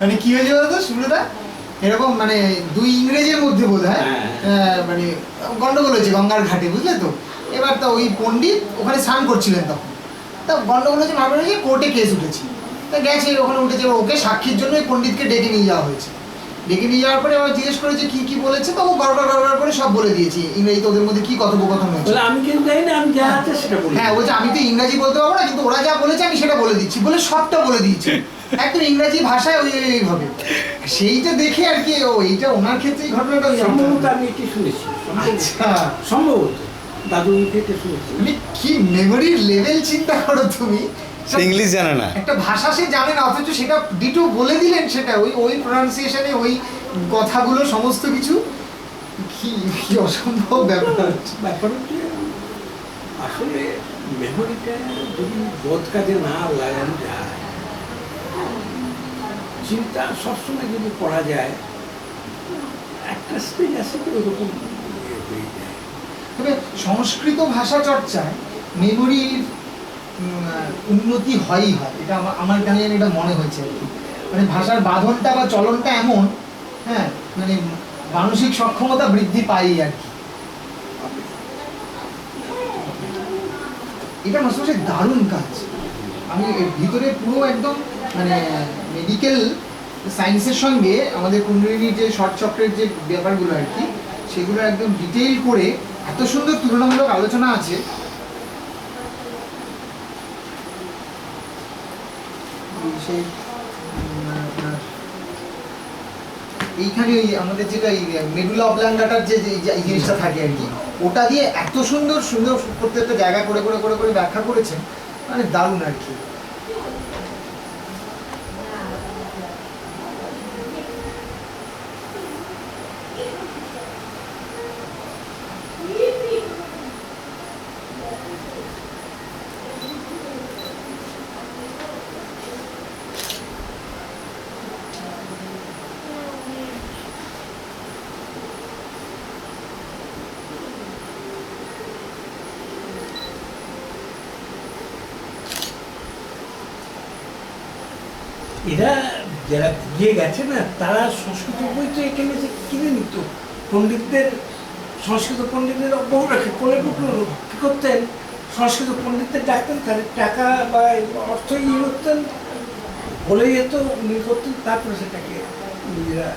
মানে কি হয়েছে বলতো শুরুটা এরকম মানে দুই ইংরেজের মধ্যে বোধ হয় মানে গন্ডগোল হয়েছে গঙ্গার ঘাটে, বুঝলে তো। এবার তো ওই পণ্ডিত ওখানে স্নান করছিলেন তখন, তা গন্ডগোল হয়েছে, মামলা হয়েছে, কোর্টে কেস উঠেছে। তা গেছে ওখানে উঠেছে, ওকে সাক্ষীর জন্য ওই পণ্ডিতকে ডেকে নিয়ে যাওয়া হয়েছে। ডেকে নিয়ে যাওয়ার পরে আবার জিজ্ঞেস করেছে কি কি বলেছে, তো ও গড়বড় করে সব বলে দিয়েছি ইংরেজিতে, ওদের মধ্যে কি কথোপকথন হয়েছে। আমি কিন্তু জানি না, আমি যা আছে সেটা বলি। হ্যাঁ বলছে আমি তো ইংরাজি বলতে পারবো না, কিন্তু ওরা যা বলেছে আমি সেটা বলে দিচ্ছি, বলে সবটা বলে দিয়েছি একদম ইংরাজি ভাষায় এইভাবে। সেইটা দেখে আর কি ও এইটা ওনার ক্ষেত্রে এই ঘটনাটা সম্ভবত আমি এটি শুনেছি, আচ্ছা সম্ভবত দাদুর মুখে এটা শুনেছি। মানে কি মেমোরির লেভেল চিন্তা করো তুমি, ইংলিশ জানে না, একটা ভাষা সে জানে না, অথচ সেটা ডিটো বলে দিলেন, সেটা ওই ওই প্রনাউন্সিয়েশনে ওই কথাগুলো সমস্ত কিছু, কি কি অসম্ভব ব্যাপার। ব্যাপার হচ্ছে আসলে মেমোরিটা যদি বোধ কাজে না লাগানো যায়, চিন্তা সবসময় যদি করা যায়, একটা স্টেজ আসে তো ওরকম হয়ে যায়। তবে সংস্কৃত ভাষা চর্চায় মেমোরির উন্নতি হয়ই হয়, এটা আমার কানে এটা মনে হয়েছে আর কি। মানে ভাষার বাঁধনটা বা চলনটা এমন, হ্যাঁ মানে মানসিক সক্ষমতা বৃদ্ধি পাই আর কি। এটা মাস্টার দারুণ কাজ। আমি এর ভিতরে পুরো একদম মানে মেডিকেল সায়েন্সের সঙ্গে আমাদের কুণ্ডলিনীর যে শর্ট চক্রের যে ব্যাপারগুলো আর কি, সেগুলো একদম ডিটেইল করে এত সুন্দর তুলনামূলক আলোচনা আছে। সেই এইখানে ওই আমাদের যেটা এই মেডুলা অবলাঙ্গাটার যে এই জিনিসটা থাকে আর কি, ওটা দিয়ে এত সুন্দর সুন্দর প্রত্যেকটা জায়গা করে করে করে করে ব্যাখ্যা করেছেন, মানে দারুণ আর কি। এরা যারা গিয়ে গেছে না, তারা সংস্কৃত বই তো এখানে যে কিনে নিত, পণ্ডিতদের সংস্কৃত পণ্ডিতদের বহু রাখে কোলে টুকলো কী করতেন, সংস্কৃত পণ্ডিতদের ডাকতেন, তাদের টাকা বা অর্থ ইয়ে করতেন, বলে যেত উনি করতেন, তারপরে সেটাকে নিজেরা।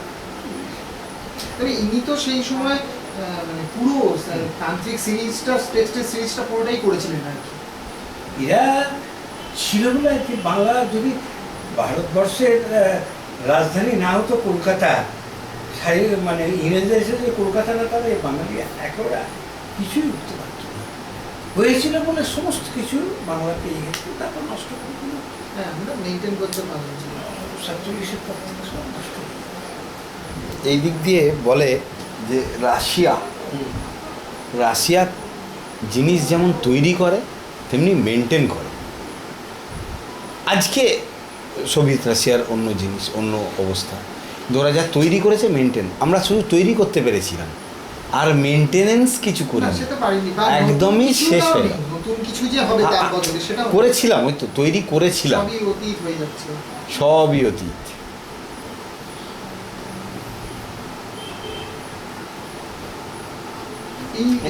তবে ইনি তো সেই সময় মানে পুরো তান্ত্রিক সিরিজটা টেক্সটের সিরিজটা পুরোটাই করেছিলেন আর কি। এরা ছিল বলে আর কি। বাংলা যদি ভারতবর্ষের রাজধানী না হতো কলকাতা, মানে ইংরেজদের এসে যে কলকাতা না, তাহলে বাঙালি একেবারে কিছুই উঠতে পারত না। হয়েছিল বলে সমস্ত কিছু বাংলা পেয়ে গেছে, তারপর নষ্ট করে দিল। হ্যাঁ আমরা মেনটেন করতে পারলাম না। 47-এর পর থেকে সব নষ্ট হয়ে গেল। এই দিক দিয়ে বলে যে রাশিয়া জিনিস যেমন তৈরি করে তেমনি মেনটেন করে। আজকে সোভিয়েত রাশিয়ার অন্য জিনিস, অন্য অবস্থা, ওরা যা তৈরি করেছে মেনটেন, আমরা শুধু তৈরি করতে পেরেছিলাম, আর মেনটেনেন্স কিছু করি একদমই শেষ হয়ে গেল। নতুন কিছু যে হবে তার বদলে সেটা করেছিলাম, ওই তো তৈরি করেছিলাম, সবই অতীত হয়ে যাচ্ছে, সবই অতীত। এই